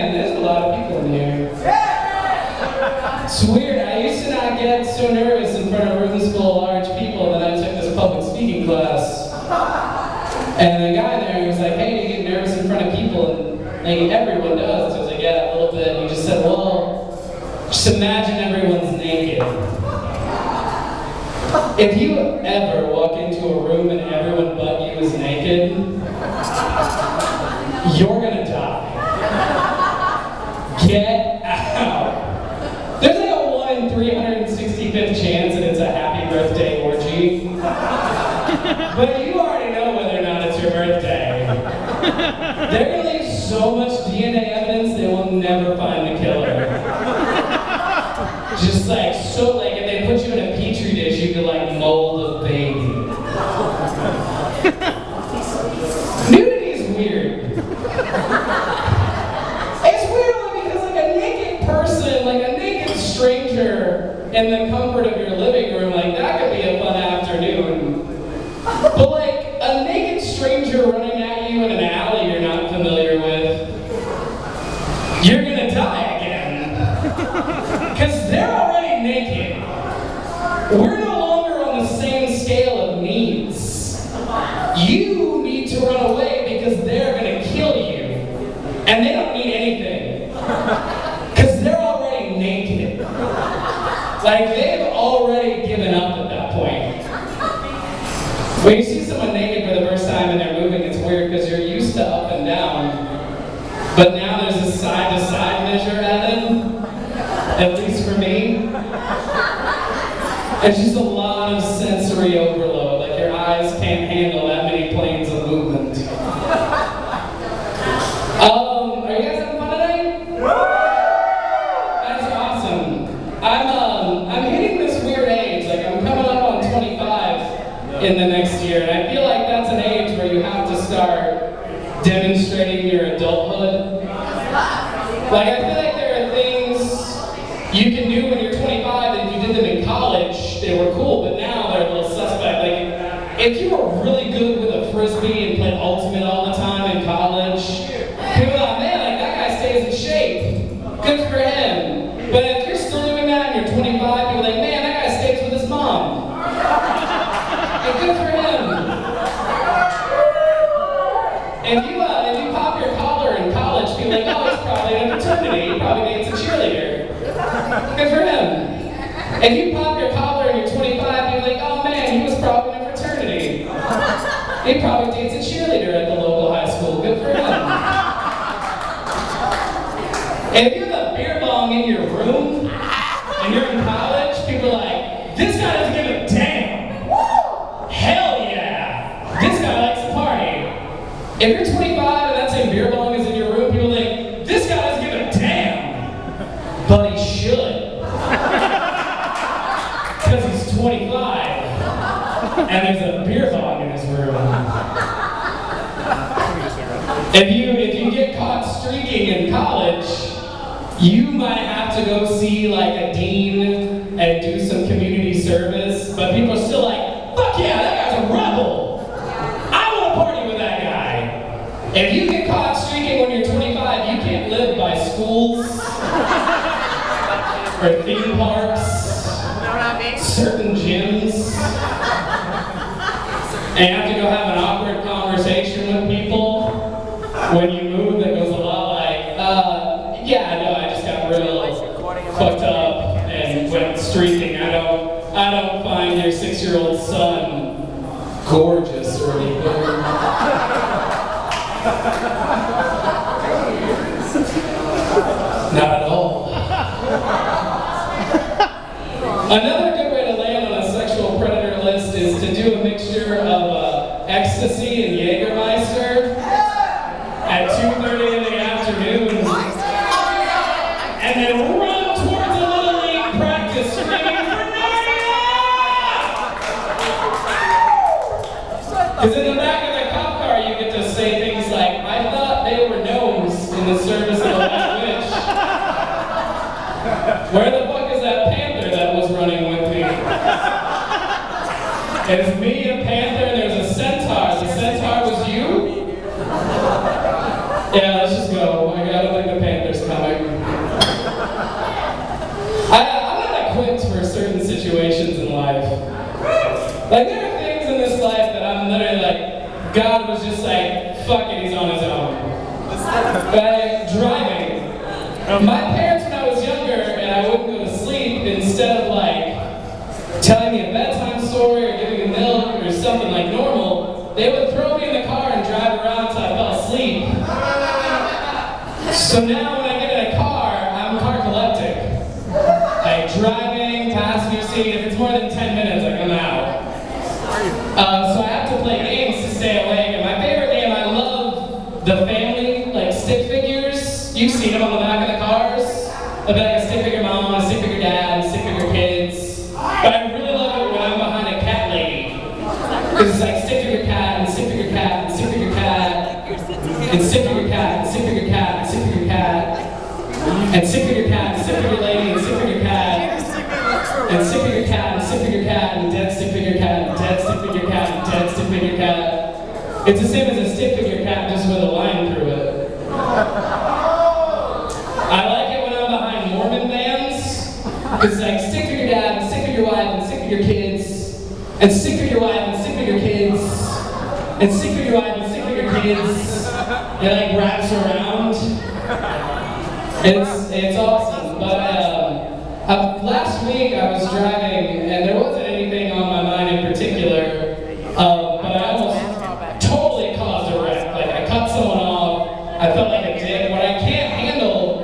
Man, there's a lot of people in here. It's weird, I used to not get so nervous in front of rooms full of large people that I took this public speaking class. And the guy there was like, hey, do you get nervous in front of people? And like, everyone does. So I was like, yeah, a little bit. And he just said, well, just imagine everyone's naked. If you ever walk into a room and everyone but you is naked, you're gonna die. Get out. There's like a 1 in 365th chance that it's a happy birthday orgy. But you already know whether or not it's your birthday. They're gonna leave so much DNA evidence they will never find the killer. Just like, so like, if they put you in a petri dish, you could like mold a baby. Nudity is weird. It's weird only because like a naked person, like a naked stranger in the comfort of your living room, like that could be a fun afternoon. But like a naked stranger running at you in an alley you're not familiar with, you're gonna die again. Because they're already naked. We're no longer on the same scale of needs. You need to run away because they're gonna kill you. And they don't need anything. Because they're already naked. Like they've already given up at that point. When you see someone naked for the first time and they're moving, it's weird because you're used to up and down. But now there's a side-to-side measure added, at least for me. It's just a lot of sensory overload, like your eyes can't handle that many planes of movement. Are you guys having fun today? That's awesome. I'm hitting this weird age, like I'm coming up on 25 in the next year, and I feel like that's an age where you have to start demonstrating your adulthood. Like I feel like there are things you can do when you're 25 that if you did them in college, they were cool, but now they're a little suspect. Like if you were really good with a frisbee and played ultimate all the time in college, people are like, man, like that guy stays in shape. Good for him. But if you're still doing that and you're 25, people are like, man, that guy stays with his mom. Good for him. If you pop your collar in college, people are like, oh, he's probably in a fraternity. He probably dates a cheerleader. Good for him. If you pop your collar and you're 25, people are like, oh man, he was probably in a fraternity. He probably dates a cheerleader at the local high school. Good for him. If you have a beer bong in your room and you're in college, people are like, this guy doesn't give a damn. Hell yeah! This guy likes to party. If you're 25 and that same beer bong is in your room, people are like, this guy doesn't give a damn. But he should. Because he's 25 and there's a beer bong in his room. If you get caught streaking in college, you might have to go see like a dean and do some community service, but people are still like, fuck yeah, that guy's a rebel. I want to party with that guy. If you get caught streaking when you're 25, you can't live by schools or theme parks, certain gyms, and you have to go have an awkward conversation with people when you move that goes a lot like, yeah, no, I just got real fucked up and went streaking. I don't find your 6-year-old son gorgeous or anything. Not at all. Another good way to land on a sexual predator list is to do a mixture of ecstasy and Jägermeister at 2:30 in the afternoon. And then run towards a little league practice screaming for Narnia! Because in the back of the cop car you get to say things like, I thought they were gnomes in the service of the White Witch. Where the fuck is that panther that was running with me? It's me, a panther, and there's a centaur. The centaur was you? Yeah, let's just go. I don't think the panther's Like, there are things in this life that I'm literally like, God was just like, fuck it, he's on his own. Driving. My parents, when I was younger and I wouldn't go to sleep, instead of like telling me a bedtime story or giving me milk or something like normal, they would throw me in the car and drive around until I fell asleep. So now when I get in a car, I'm carcoleptic. Like driving, passenger seat, if it's more than 10 minutes, like I'm out. So I have to play games to stay awake. And my favorite game, I love the family, like stick figures. You've seen them on the back of the cars. They'll be like a stick figure mom, a stick figure dad, a stick figure kids. But I really love it when I'm behind a cat lady. Because it's like stick figure cat, and stick figure cat, and stick figure cat, and stick figure cat, and stick figure cat, and stick figure cat, and stick figure cat, and stick figure lady, and stick figure cat, and stick figure cat, and stick figure cat, and dead stick figure cat, and dead stick figure cat, and dead stick figure cat. It's the same as a stick figure cat, just with a line through it. I like it when I'm behind Mormon bands, because it's like stick figure dad, and stick figure wife, and stick figure kids, and stick figure wife, and stick figure kids, and stick figure wife, and stick figure kids. It like wraps around. It's awesome. But last week I was driving, and there wasn't anything on my mind in particular, but I almost totally caused a wreck. Like I cut someone off. I felt like a dick. What I can't handle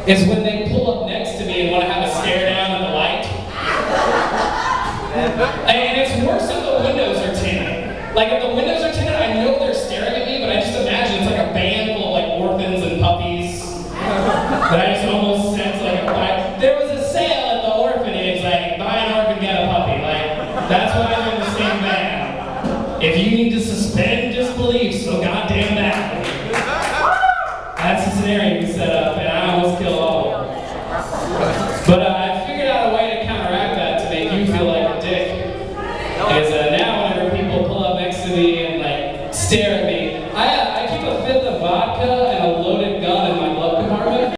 is when they pull up next to me and want to have a stare down at the light. And it's worse if the windows are tinted. Like if the windows are tinted, I know they're staring at me, but I just imagine it's like a band full of like orphans and puppies. That I just almost sense like a quiet. There was a sale at the orphanage, like buy an orphan, get a puppy. Like that's why I'm in the same band. If you need to suspend disbelief so goddamn badly. That's the scenario we set up, and I almost killed all of them. But I figured out a way to counteract that to make you feel like a dick. Is now whenever people pull up next to me and like stare at